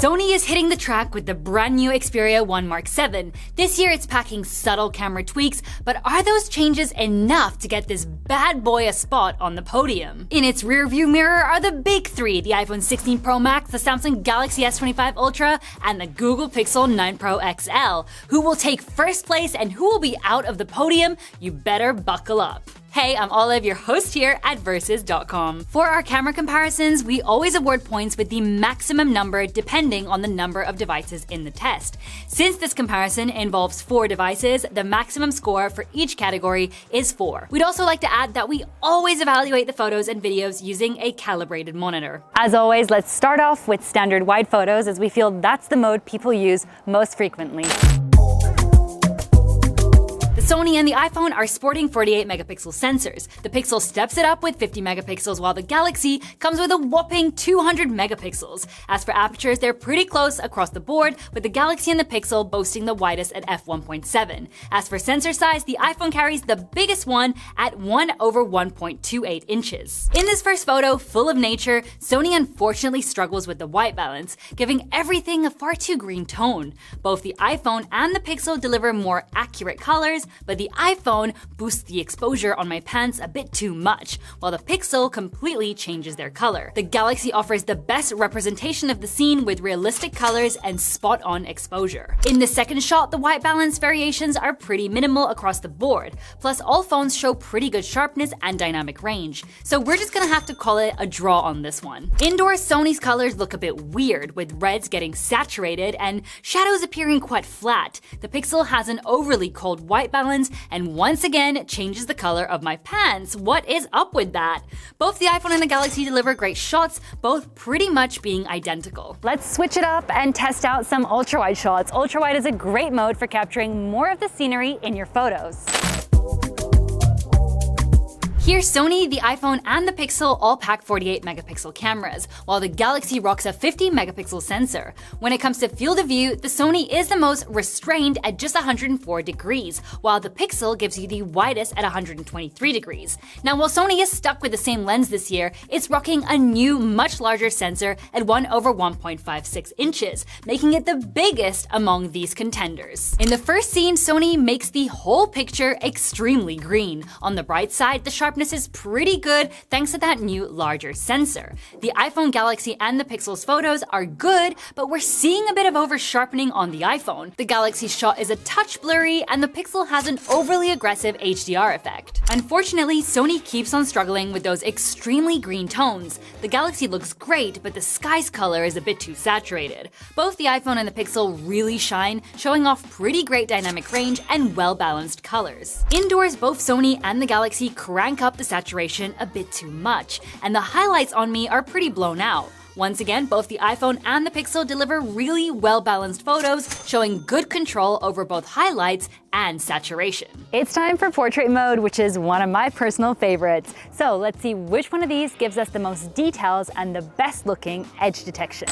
Sony is hitting the track with the brand new Xperia 1 Mark VII. This year it's packing subtle camera tweaks, but are those changes enough to get this bad boy a spot on the podium? In its rearview mirror are the big three: the iPhone 16 Pro Max, the Samsung Galaxy S25 Ultra, and the Google Pixel 9 Pro XL. Who will take first place and who will be out of the podium? You better buckle up. Hey, I'm Olive, your host here at Versus.com. For our camera comparisons, we always award points with the maximum number depending on the number of devices in the test. Since this comparison involves 4 devices, the maximum score for each category is 4. We'd also like to add that we always evaluate the photos and videos using a calibrated monitor. As always, let's start off with standard wide photos, as we feel that's the mode people use most frequently. Sony and the iPhone are sporting 48 megapixel sensors. The Pixel steps it up with 50 megapixels, while the Galaxy comes with a whopping 200 megapixels. As for apertures, they're pretty close across the board, with the Galaxy and the Pixel boasting the widest at f1.7. As for sensor size, the iPhone carries the biggest one at 1/1.28 inches. In this first photo, full of nature, Sony unfortunately struggles with the white balance, giving everything a far too green tone. Both the iPhone and the Pixel deliver more accurate colors, but the iPhone boosts the exposure on my pants a bit too much, while the Pixel completely changes their color. The Galaxy offers the best representation of the scene with realistic colors and spot-on exposure. In the second shot, the white balance variations are pretty minimal across the board, plus all phones show pretty good sharpness and dynamic range, so we're just gonna have to call it a draw on this one. Indoors, Sony's colors look a bit weird, with reds getting saturated and shadows appearing quite flat. The Pixel has an overly cold white balance and once again changes the color of my pants. What is up with that? Both the iPhone and the Galaxy deliver great shots, both pretty much being identical. Let's switch it up and test out some ultra-wide shots. Ultra-wide is a great mode for capturing more of the scenery in your photos. Here, Sony, the iPhone, and the Pixel all pack 48 megapixel cameras, while the Galaxy rocks a 50 megapixel sensor. When it comes to field of view, the Sony is the most restrained at just 104 degrees, while the Pixel gives you the widest at 123 degrees. Now, while Sony is stuck with the same lens this year, it's rocking a new, much larger sensor at 1/1.56 inches, making it the biggest among these contenders. In the first scene, Sony makes the whole picture extremely green. On the bright side, the sharpness is pretty good thanks to that new larger sensor. The iPhone, Galaxy, and the Pixel's photos are good, but we're seeing a bit of over-sharpening on the iPhone. The Galaxy shot is a touch blurry, and the Pixel has an overly aggressive HDR effect. Unfortunately, Sony keeps on struggling with those extremely green tones. The Galaxy looks great, but the sky's color is a bit too saturated. Both the iPhone and the Pixel really shine, showing off pretty great dynamic range and well-balanced colors. Indoors, both Sony and the Galaxy crank up the saturation a bit too much, and the highlights on me are pretty blown out. Once again, both the iPhone and the Pixel deliver really well-balanced photos, showing good control over both highlights and saturation. It's time for portrait mode, which is one of my personal favorites. So let's see which one of these gives us the most details and the best looking edge detection.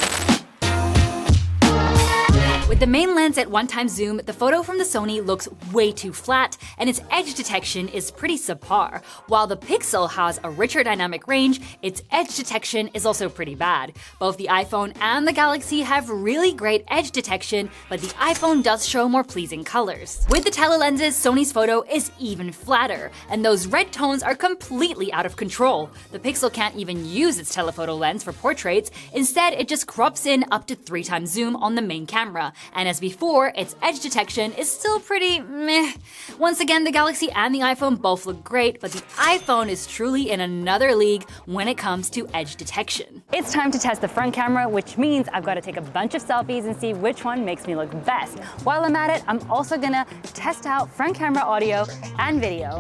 With the main lens at 1x zoom, the photo from the Sony looks way too flat, and its edge detection is pretty subpar. While the Pixel has a richer dynamic range, its edge detection is also pretty bad. Both the iPhone and the Galaxy have really great edge detection, but the iPhone does show more pleasing colors. With the telelenses, Sony's photo is even flatter, and those red tones are completely out of control. The Pixel can't even use its telephoto lens for portraits. Instead, it just crops in up to 3x zoom on the main camera. And as before, its edge detection is still pretty meh. Once again, the Galaxy and the iPhone both look great, but the iPhone is truly in another league when it comes to edge detection. It's time to test the front camera, which means I've got to take a bunch of selfies and see which one makes me look best. While I'm at it, I'm also gonna test out front camera audio and video.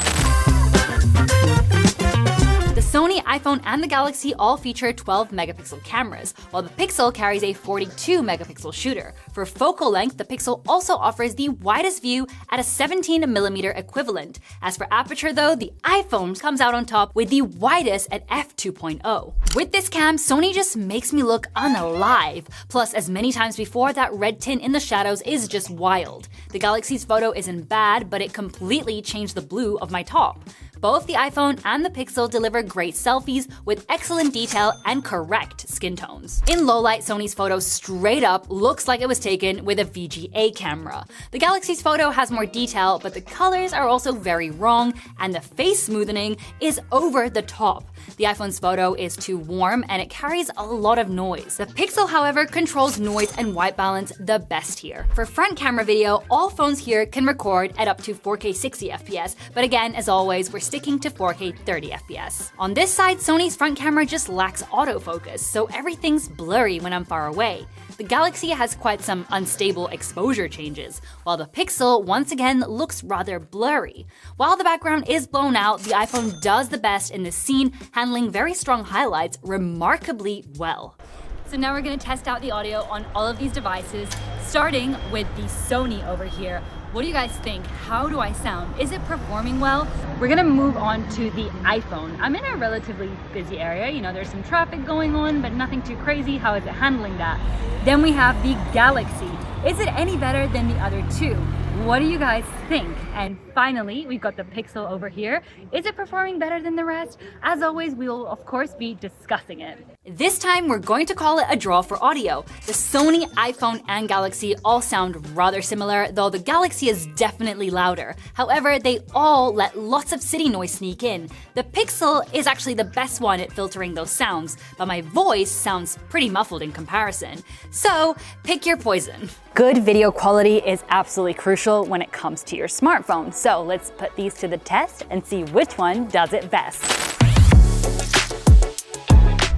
The Sony, iPhone, and the Galaxy all feature 12 megapixel cameras, while the Pixel carries a 42 megapixel shooter. For focal length, the Pixel also offers the widest view at a 17mm equivalent. As for aperture though, the iPhone comes out on top with the widest at f2.0. With this cam, Sony just makes me look unalive. Plus, as many times before, that red tint in the shadows is just wild. The Galaxy's photo isn't bad, but it completely changed the blue of my top. Both the iPhone and the Pixel deliver great selfies with excellent detail and correct skin tones. In low light, Sony's photo straight up looks like it was taken with a VGA camera. The Galaxy's photo has more detail, but the colors are also very wrong, and the face smoothing is over the top. The iPhone's photo is too warm and it carries a lot of noise. The Pixel, however, controls noise and white balance the best here. For front camera video, all phones here can record at up to 4K 60 FPS, but again, as always, we're sticking to 4K 30 FPS. On this side, Sony's front camera just lacks autofocus, so everything's blurry when I'm far away. The Galaxy has quite some unstable exposure changes, while the Pixel once again looks rather blurry. While the background is blown out, the iPhone does the best in this scene, handling very strong highlights remarkably well. So now we're going to test out the audio on all of these devices, starting with the Sony over here. What do you guys think? How do I sound? Is it performing well? We're gonna move on to the iPhone. I'm in a relatively busy area. You know, there's some traffic going on, but nothing too crazy. How is it handling that? Then we have the Galaxy. Is it any better than the other two? What do you guys think? And finally, we've got the Pixel over here. Is it performing better than the rest? As always, we will of course be discussing it. This time, we're going to call it a draw for audio. The Sony, iPhone, and Galaxy all sound rather similar, though the Galaxy is definitely louder. However, they all let lots of city noise sneak in. The Pixel is actually the best one at filtering those sounds, but my voice sounds pretty muffled in comparison. So, pick your poison. Good video quality is absolutely crucial when it comes to your smartphone. So let's put these to the test and see which one does it best.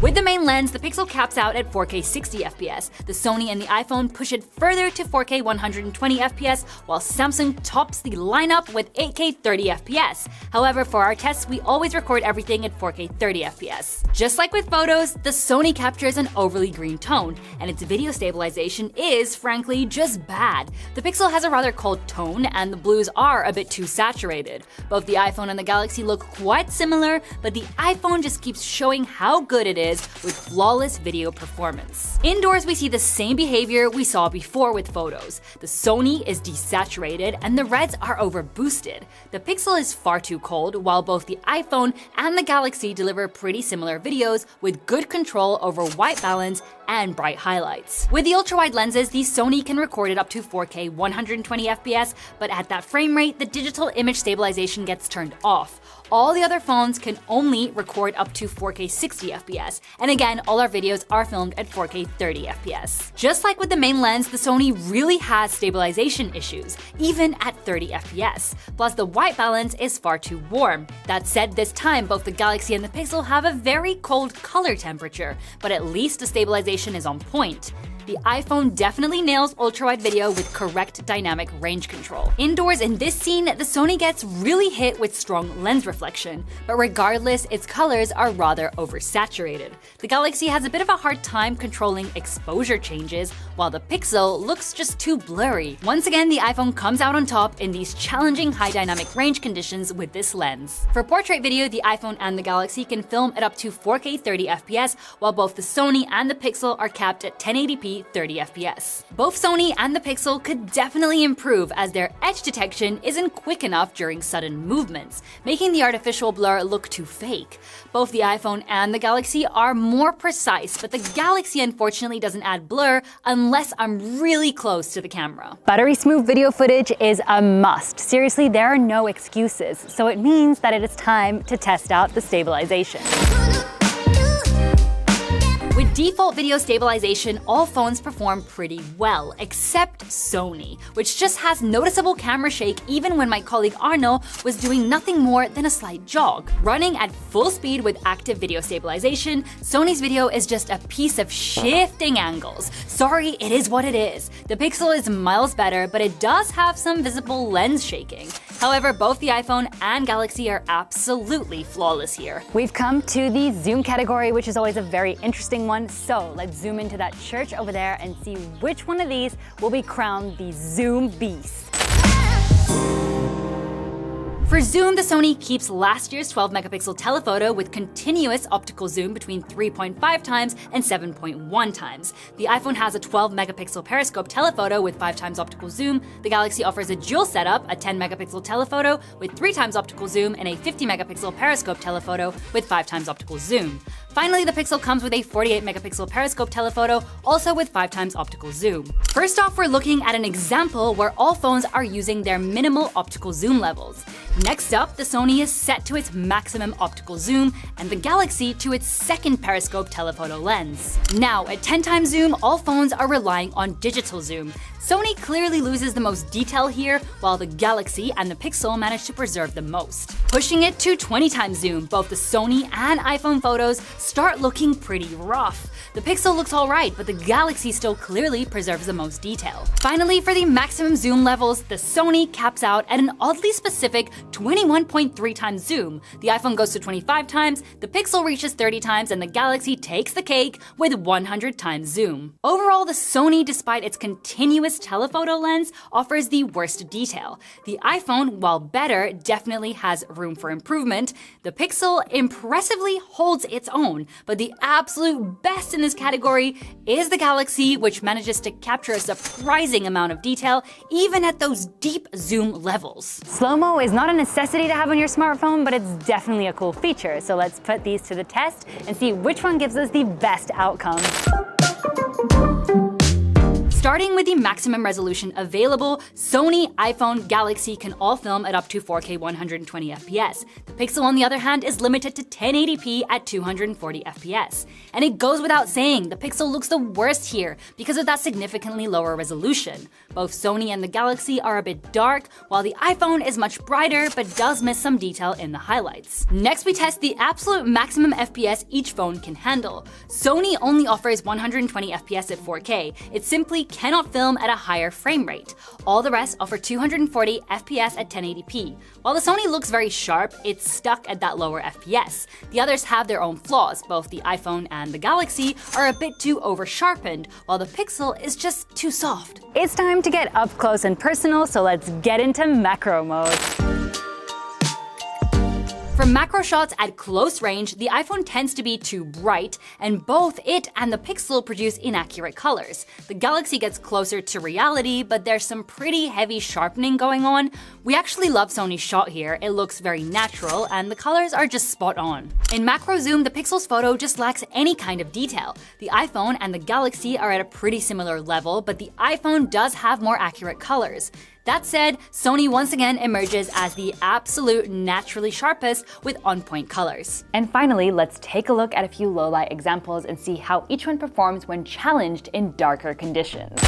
With the main lens, the Pixel caps out at 4K 60 FPS. The Sony and the iPhone push it further to 4K 120 FPS, while Samsung tops the lineup with 8K 30 FPS. However, for our tests, we always record everything at 4K 30 FPS. Just like with photos, the Sony captures an overly green tone, and its video stabilization is, frankly, just bad. The Pixel has a rather cold tone, and the blues are a bit too saturated. Both the iPhone and the Galaxy look quite similar, but the iPhone just keeps showing how good it is with flawless video performance. Indoors, we see the same behavior we saw before with photos. The Sony is desaturated and the reds are overboosted. The Pixel is far too cold, while both the iPhone and the Galaxy deliver pretty similar videos with good control over white balance and bright highlights. With the ultra-wide lenses, the Sony can record it up to 4K 120 FPS, but at that frame rate, the digital image stabilization gets turned off. All the other phones can only record up to 4K 60 FPS, and again, all our videos are filmed at 4K 30 FPS. Just like with the main lens, the Sony really has stabilization issues, even at 30 FPS. Plus, the white balance is far too warm. That said, this time, both the Galaxy and the Pixel have a very cold color temperature, but at least the stabilization is on point. The iPhone definitely nails ultra-wide video with correct dynamic range control. Indoors in this scene, the Sony gets really hit with strong lens reflection, but regardless, its colors are rather oversaturated. The Galaxy has a bit of a hard time controlling exposure changes, while the Pixel looks just too blurry. Once again, the iPhone comes out on top in these challenging high dynamic range conditions with this lens. For portrait video, the iPhone and the Galaxy can film at up to 4K 30 FPS, while both the Sony and the Pixel are capped at 1080p 30 FPS. Both Sony and the Pixel could definitely improve, as their edge detection isn't quick enough during sudden movements, making the artificial blur look too fake. Both the iPhone and the Galaxy are more precise, but the Galaxy unfortunately doesn't add blur unless I'm really close to the camera. Buttery smooth video footage is a must. Seriously, there are no excuses, so it means that it is time to test out the stabilization. With default video stabilization, all phones perform pretty well, except Sony, which just has noticeable camera shake even when my colleague Arno was doing nothing more than a slight jog. Running at full speed with active video stabilization, Sony's video is just a piece of shifting angles. Sorry, it is what it is. The Pixel is miles better, but it does have some visible lens shaking. However, both the iPhone and Galaxy are absolutely flawless here. We've come to the zoom category, which is always a very interesting one, so let's zoom into that church over there and see which one of these will be crowned the Zoom Beast. For zoom, the Sony keeps last year's 12-megapixel telephoto with continuous optical zoom between 3.5 times and 7.1 times. The iPhone has a 12-megapixel periscope telephoto with 5 times optical zoom. The Galaxy offers a dual setup, a 10-megapixel telephoto with 3 times optical zoom and a 50-megapixel periscope telephoto with 5 times optical zoom. Finally, the Pixel comes with a 48-megapixel periscope telephoto, also with 5 times optical zoom. First off, we're looking at an example where all phones are using their minimal optical zoom levels. Next up, the Sony is set to its maximum optical zoom, and the Galaxy to its second periscope telephoto lens. Now, at 10 times zoom, all phones are relying on digital zoom. Sony clearly loses the most detail here, while the Galaxy and the Pixel manage to preserve the most. Pushing it to 20 times zoom, both the Sony and iPhone photos start looking pretty rough. The Pixel looks alright, but the Galaxy still clearly preserves the most detail. Finally, for the maximum zoom levels, the Sony caps out at an oddly specific 21.3 times zoom. The iPhone goes to 25 times, the Pixel reaches 30 times, and the Galaxy takes the cake with 100 times zoom. Overall, the Sony, despite its continuous telephoto lens, offers the worst detail. The iPhone, while better, definitely has room for improvement. The Pixel impressively holds its own, but the absolute best in this category is the Galaxy, which manages to capture a surprising amount of detail, even at those deep zoom levels. Slow-mo is not a necessity to have on your smartphone, but it's definitely a cool feature. So let's put these to the test and see which one gives us the best outcome. Starting with the maximum resolution available, Sony, iPhone, Galaxy can all film at up to 4K 120 FPS. The Pixel, on the other hand, is limited to 1080p at 240 FPS. And it goes without saying, the Pixel looks the worst here because of that significantly lower resolution. Both Sony and the Galaxy are a bit dark, while the iPhone is much brighter but does miss some detail in the highlights. Next, we test the absolute maximum FPS each phone can handle. Sony only offers 120 FPS at 4K. It simply cannot film at a higher frame rate. All the rest offer 240 FPS at 1080p. While the Sony looks very sharp, it's stuck at that lower FPS. The others have their own flaws. Both the iPhone and the Galaxy are a bit too over-sharpened, while the Pixel is just too soft. It's time to get up close and personal, so let's get into macro mode. For macro shots at close range, the iPhone tends to be too bright, and both it and the Pixel produce inaccurate colors. The Galaxy gets closer to reality, but there's some pretty heavy sharpening going on. We actually love Sony's shot here. It looks very natural, and the colors are just spot on. In macro zoom, the Pixel's photo just lacks any kind of detail. The iPhone and the Galaxy are at a pretty similar level, but the iPhone does have more accurate colors. That said, Sony once again emerges as the absolute naturally sharpest with on-point colors. And finally, let's take a look at a few low-light examples and see how each one performs when challenged in darker conditions.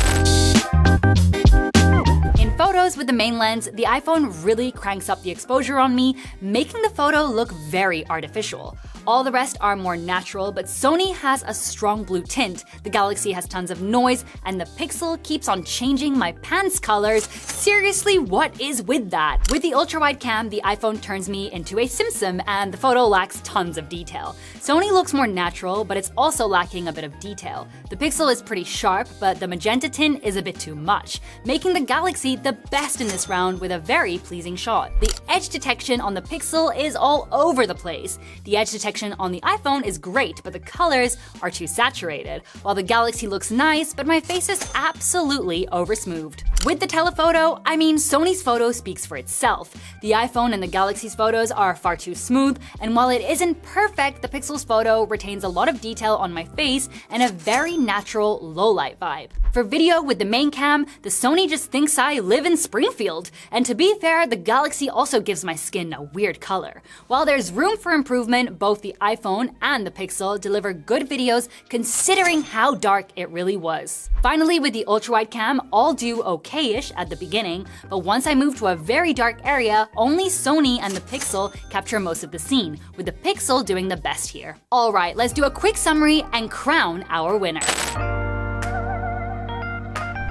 In photos with the main lens, the iPhone really cranks up the exposure on me, making the photo look very artificial. All the rest are more natural, but Sony has a strong blue tint, the Galaxy has tons of noise, and the Pixel keeps on changing my pants colors. Seriously, what is with that? With the ultra-wide cam, the iPhone turns me into a Simpson, and the photo lacks tons of detail. Sony looks more natural, but it's also lacking a bit of detail. The Pixel is pretty sharp, but the magenta tint is a bit too much, making the Galaxy the best in this round with a very pleasing shot. The edge detection on the Pixel is all over the place. The edge detection on the iPhone is great, but the colors are too saturated, while the Galaxy looks nice, but my face is absolutely over-smoothed. With the telephoto, I mean, Sony's photo speaks for itself. The iPhone and the Galaxy's photos are far too smooth, and while it isn't perfect, the Pixel's photo retains a lot of detail on my face and a very natural low-light vibe. For video with the main cam, the Sony just thinks I live in Springfield. And to be fair, the Galaxy also gives my skin a weird color. While there's room for improvement, both the iPhone and the Pixel deliver good videos considering how dark it really was. Finally, with the ultra-wide cam, all do okay-ish at the beginning, but once I move to a very dark area, only Sony and the Pixel capture most of the scene, with the Pixel doing the best here. Alright, let's do a quick summary and crown our winner.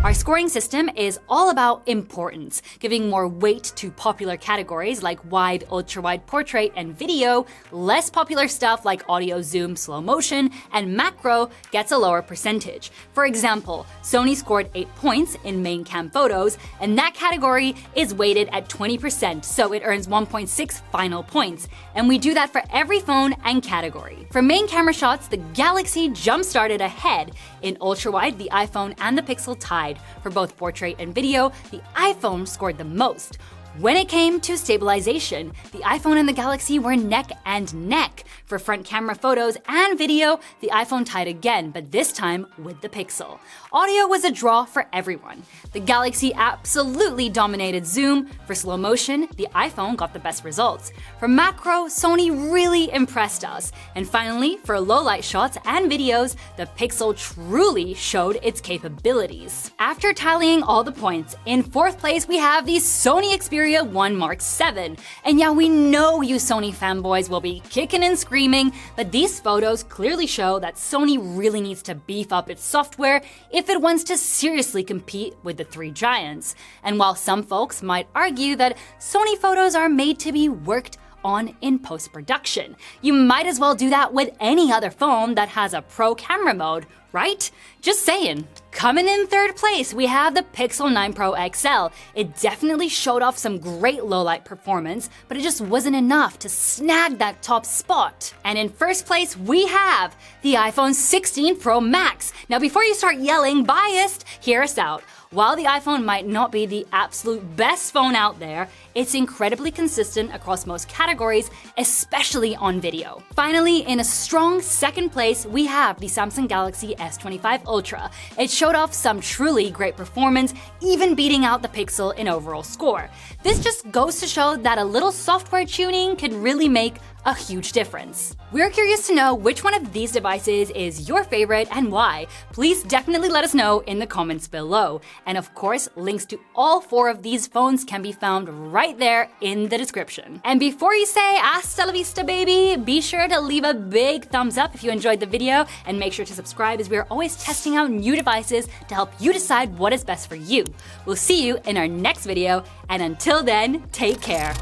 Our scoring system is all about importance, giving more weight to popular categories like wide, ultra-wide portrait and video. Less popular stuff like audio, zoom, slow motion, and macro gets a lower percentage. For example, Sony scored 8 points in main cam photos, and that category is weighted at 20%, so it earns 1.6 final points. And we do that for every phone and category. For main camera shots, the Galaxy jump-started ahead. In ultra-wide, the iPhone and the Pixel tied. For both portrait and video, the iPhone scored the most. When it came to stabilization, the iPhone and the Galaxy were neck and neck. For front camera photos and video, the iPhone tied again, but this time with the Pixel. Audio was a draw for everyone. The Galaxy absolutely dominated zoom. For slow motion, the iPhone got the best results. For macro, Sony really impressed us. And finally, for low light shots and videos, the Pixel truly showed its capabilities. After tallying all the points, in 4th place we have the Sony Xperia 1 Mark VII. And yeah, we know you Sony fanboys will be kicking and screaming, but these photos clearly show that Sony really needs to beef up its software if it wants to seriously compete with the 3 giants. And while some folks might argue that Sony photos are made to be worked on in post-production, you might as well do that with any other phone that has a pro camera mode, right? Just saying. Coming in 3rd place, we have the Pixel 9 Pro XL. It definitely showed off some great low-light performance, but it just wasn't enough to snag that top spot. And in 1st place, we have the iPhone 16 Pro Max. Now before you start yelling biased, hear us out. While the iPhone might not be the absolute best phone out there, it's incredibly consistent across most categories, especially on video. Finally, in a strong 2nd place, we have the Samsung Galaxy S25 Ultra. It showed off some truly great performance, even beating out the Pixel in overall score. This just goes to show that a little software tuning can really make a huge difference. We're curious to know which one of these devices is your favorite and why. Please definitely let us know in the comments below. And of course, links to all 4 of these phones can be found right there in the description. And before you say hasta la vista baby, be sure to leave a big thumbs up if you enjoyed the video, and make sure to subscribe as we are always testing out new devices to help you decide what is best for you. We'll see you in our next video, and until then, take care.